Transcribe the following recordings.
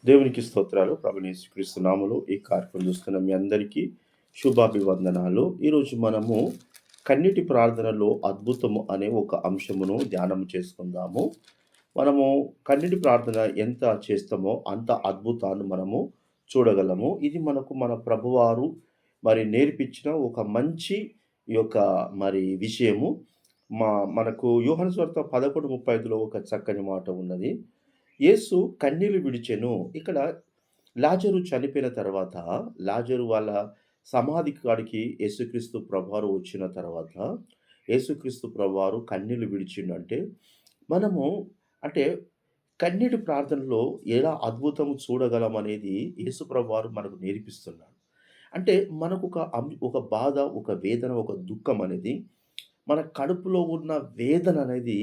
దేవునికి స్తోత్రాలు. ప్రభువైన యేసుక్రీస్తు నామములో ఈ కార్యక్రమం చూస్తున్న మీ అందరికీ శుభాభివందనాలు. ఈరోజు మనము కన్నీటి ప్రార్థనలో అద్భుతము అనే ఒక అంశమును ధ్యానం చేసుకుందాము. మనము కన్నీటి ప్రార్థన ఎంత చేస్తామో అంత అద్భుతాన్ని మనము చూడగలము. ఇది మనకు మన ప్రభువారు నేర్పించిన ఒక మంచి ఈ యొక్క విషయము. మనకు యోహాను సువార్త 11:35లో ఒక చక్కని మాట ఉన్నది. యేసు కన్నీళ్లు విడిచెను. ఇక్కడ లాజరు చనిపోయిన తర్వాత, లాజరు వాళ్ళ సమాధి కాడికి యేసుక్రీస్తు ప్రభువారు వచ్చిన తర్వాత, యేసుక్రీస్తు ప్రభువారు కన్నీళ్లు విడిచిండంటే, మనము అంటే కన్నీటి ప్రార్థనలో ఎలా అద్భుతం చూడగలమనేది యేసు ప్రభువారు మనకు నేర్పిస్తున్నాడు. అంటే మనకొక ఒక బాధ, ఒక వేదన, ఒక దుఃఖం అనేది మన కడుపులో ఉన్న వేదన అనేది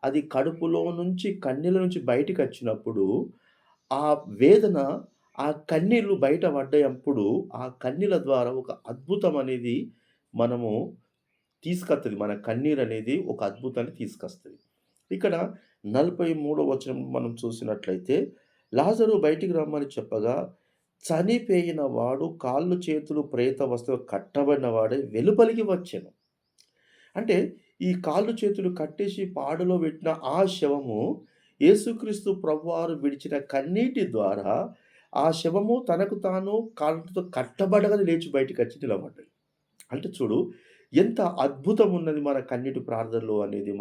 అది కడుపులో నుంచి కన్నీళ్ళ నుంచి బయటికొచ్చినప్పుడు, ఆ వేదన ఆ కన్నీళ్ళు బయట పడ్డయప్పుడు, ఆ కన్నీళ్ళ ద్వారా ఒక అద్భుతం అనేది మనము తీసుకత్తది. మన కన్నీరనేది ఒక అద్భుతాన్ని తీసుకొస్తది. ఇక్కడ 43 వచనం మనం చూసినట్లయితే, లాజరు బయటికి రమ్మని చెప్పగా, చనిపోయిన వాడు కాళ్ళు చేతులు ప్రేత వస్త్రం కట్టబడిన వాడై వెలుపలికి వచ్చెను. అంటే ఈ కాళ్ళు చేతులు కట్టేసి పాడులో పెట్టిన ఆ శవము యేసుక్రీస్తు ప్రభువారు విడిచిన కన్నీటి ద్వారా ఆ శవము తనకు తాను కాళ్ళతో కట్టబడగానే లేచి బయటికొచ్చి నిలబడ్డది. అంటే చూడు ఎంత అద్భుతం ఉన్నది మన కన్నీటి ప్రార్థనలో అనేది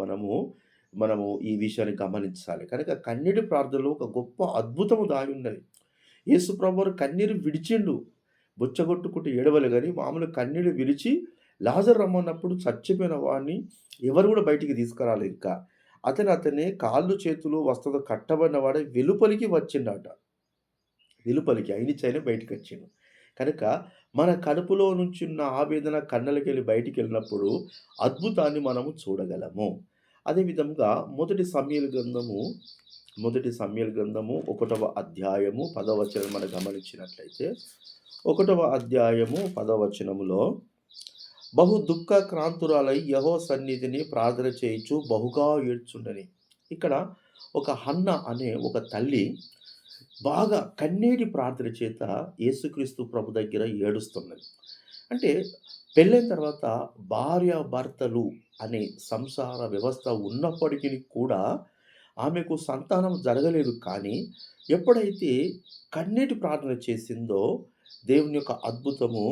మనము ఈ విషయాన్ని గమనించాలి. కనుక కన్నీటి ప్రార్థనలో ఒక గొప్ప అద్భుతము దాగి ఉన్నది. యేసు ప్రభువారు కన్నీరు విడిచిండు. బుచ్చగొట్టుకుంటూ ఏడవలే గాని మామూలుగా కన్నీళ్లు విడిచి లాజరు రమ్మన్నప్పుడు చచ్చిపోయిన వాడిని ఎవరు గూడా బయటికి తీసుకురాలే ఇంకా. అతని కాళ్ళు, చేతులు వస్త్రంతో కట్టబడిన వాడై వెలుపలికి వచ్చిండట. వెలుపలికి అయినిచ్చైనా బయటికొచ్చిండు. కనుక మన కడుపులో నుంచున్న ఆవేదన కళ్ళకెళ్ళి బయటికెళ్ళినప్పుడు అద్భుతాన్ని మనము చూడగలము. అదే విధంగా మొదటి సమూయేలు గ్రంథము 1వ అధ్యాయము 10వ వచనం మనం గమనించినట్లయితే 1వ అధ్యాయము 10వ వచనములో బహు దుఃఖాక్రాంతురాలై యెహోవా సన్నిధిని ప్రార్థన చేయుచు బహుగా ఏడ్చుండెను. ఇక్కడ ఒక హన్న అనే ఒక తల్లి బాగా కన్నీటి ప్రార్థన చేత యేసుక్రీస్తు ప్రభు దగ్గర ఏడుస్తున్నది. అంటే పెళ్ళైన తర్వాత భార్యాభర్తలు అనే సంసార వ్యవస్థ ఉన్నప్పటికి కూడా ఆమెకు సంతానం జరగలేదు. కానీ ఎప్పుడైతే కన్నీటి ప్రార్థన చేసిందో దేవుని యొక్క అద్భుతము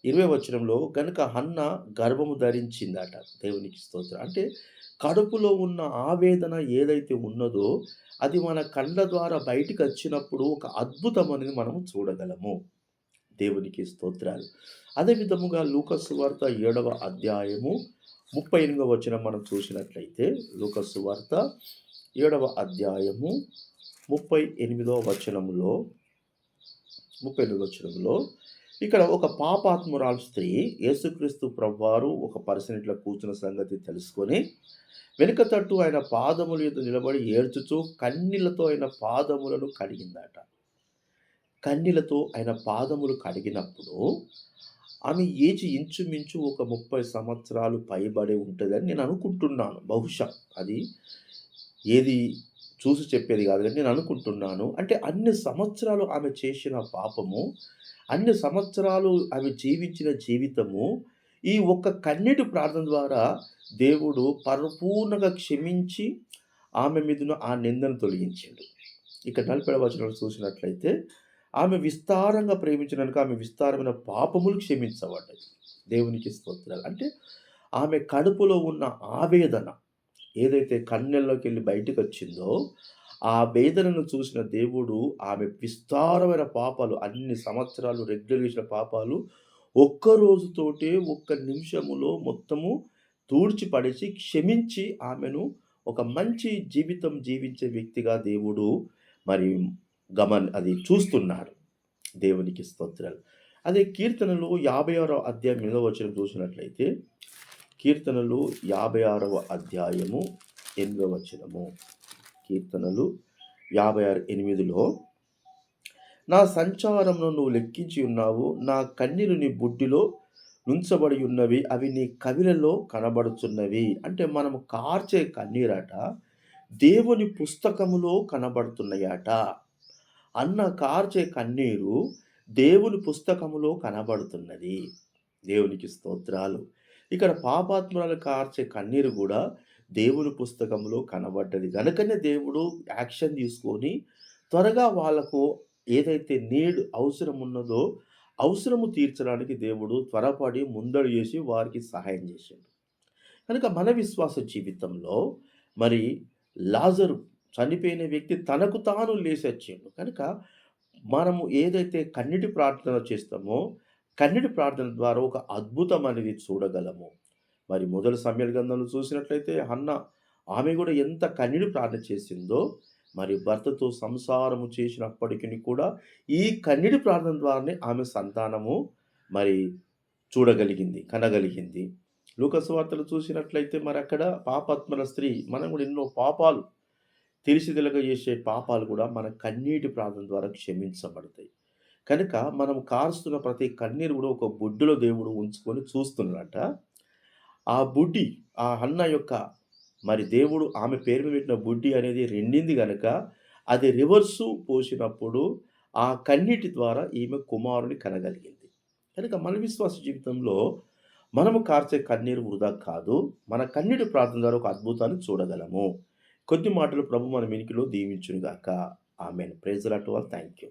20వ వచనంలో గనుక హన్న గర్భము ధరించిందట. దేవునికి స్తోత్రం. అంటే కడుపులో ఉన్న ఆవేదన ఏదైతే ఉన్నదో అది మన కళ్ళ ద్వారా బయటికొచ్చినప్పుడు ఒక అద్భుతం అనేది మనము చూడగలము. దేవునికి స్తోత్రాలు. అదే విధముగా లూకా సువార్త 7వ అధ్యాయము 38వ వచనం మనం చూసినట్లయితే లూకా సువార్త 7వ అధ్యాయము 38వ వచనములో 38వ వచనంలో ఇక్కడ ఒక పాపాత్మురాలు స్త్రీ యేసుక్రీస్తు ప్రభువారు ఒక పర్సన్ ఇట్లా కూర్చున్న సంగతి తెలుసుకొని వెనుక తట్టు ఆయన పాదముల యొద్ద నిలబడి ఏడ్చుచు కన్నీళ్లతో ఆయన పాదములను కడిగిందట. కన్నీళ్లతో ఆయన పాదములు కడిగినప్పుడు ఆమె ఏజ్ ఇంచుమించు ఒక 30 సంవత్సరాలు పైబడి ఉంటదని నేను అనుకుంటున్నాను. బహుశా అది ఏది చూసి చెప్పేది కాదు కానీ నేను అనుకుంటున్నాను. అంటే అన్ని సంవత్సరాలు ఆమె చేసిన పాపము, అన్ని సంవత్సరాలు ఆమె జీవించిన జీవితము, ఈ ఒక్క కన్నీటి ప్రార్థన ద్వారా దేవుడు పరిపూర్ణంగా క్షమించి ఆమె మీదున్న ఆ నిందను తొలగించిండు. ఇక 40వ వచనంలో చూసినట్లయితే ఆమె విస్తారంగా ప్రేమించినందుకు ఆమె విస్తారమైన పాపములు క్షమించబడ్డాయి. దేవునికి స్తోత్రాలు. అంటే ఆమె కడుపులో ఉన్న ఆవేదన ఏదైతే కన్నెల్లోకెళ్ళి బయటికొచ్చిందో, ఆ వేదనను చూసిన దేవుడు ఆమె విస్తారమైన పాపాలు అన్ని సంవత్సరాలు రెగ్యులర్ చేసిన పాపాలు ఒక్క రోజుతోటే, ఒక్క నిమిషములో మొత్తము తూడ్చిపడేసి, క్షమించి ఆమెను ఒక మంచి జీవితం జీవించే వ్యక్తిగా దేవుడు మరి అది చూస్తున్నాడు. దేవునికి స్తోత్రాలు. అదే కీర్తనలు 56వ అధ్యాయం 8వ వచనం చూసినట్లయితే, కీర్తనలు 56వ అధ్యాయము 8వ వచనము. కీర్తనలు 56:8లో నా సంచారమును నువ్వు లెక్కించి ఉన్నావు, నా కన్నీరు నీ బుడ్డిలో నుంచబడి ఉన్నవి, అవి నీ కవిలలో కనబడుచున్నవి. అంటే మనము కార్చే కన్నీరట దేవుని పుస్తకములో కనబడుతున్నాయట. అన్న కార్చే కన్నీరు దేవుని పుస్తకములో కనబడుతున్నది. దేవునికి స్తోత్రాలు. ఇక్కడ పాపాత్మురాలు కార్చే కన్నీరు గూడా దేవుని పుస్తకంలో కనబడ్డది. గనుకనే దేవుడు యాక్షన్ తీసుకొని త్వరగా వాళ్ళకు ఏదైతే అవసరమున్నదో, అవసరము తీర్చడానికి దేవుడు త్వరపడి ముందడుగు చేసి వారికి సహాయం చేసిండు. కనుక మన విశ్వాస జీవితంలో మరి లాజరు చనిపోయిన వ్యక్తి తనకు తాను లేసొచ్చిండు. కనుక మనము ఏదైతే కన్నీటి ప్రార్థన చేస్తామో, కన్నీటి ప్రార్థన ద్వారా ఒక అద్భుతం అనేది చూడగలము. మరి మొదటి సమయాల గ్రంథంలో చూసినట్లయితే హన్న ఆమె గూడా ఎంత కన్నీటి ప్రార్థన చేసిందో, మరి భర్తతో సంసారము చేసినప్పటికిని కూడా ఈ కన్నీటి ప్రార్థన ద్వారానే ఆమె సంతానము మరి కనగలిగింది. లూకా సువార్తలు చూసినట్లయితే మరక్కడ పాపాత్ముల స్త్రీ మనం గూడా ఎన్నో పాపాలు తెలిసి తెలక చేసే పాపాలు గూడా మన కన్నీటి ప్రార్థన ద్వారా క్షమించబడతాయి. కనుక మనం కారుస్తున్న ప్రతి కన్నీరు గూడా ఒక బుడ్డిలో దేవుడు ఉంచుకొని చూస్తున్నాడట. ఆ బుడ్డి ఆ హన్న యొక్క మరి దేవుడు ఆమె పేరు మీద పెట్టిన బుడ్డి అనేది రెండింది గనక అది రివర్సు పోసినప్పుడు ఆ కన్నీటి ద్వారా ఈమె కుమారుని కనగలిగింది. కనుక మన విశ్వాస జీవితంలో మనము కార్చే కన్నీరు వృధా కాదు. మన కన్నీటి ప్రార్థన ద్వారా ఒక అద్భుతాన్ని చూడగలము. కొద్ది మాటలు ప్రభు మన వినికిడిలో దీవించును గాక. Amen. Praise the lord to all. Thank you.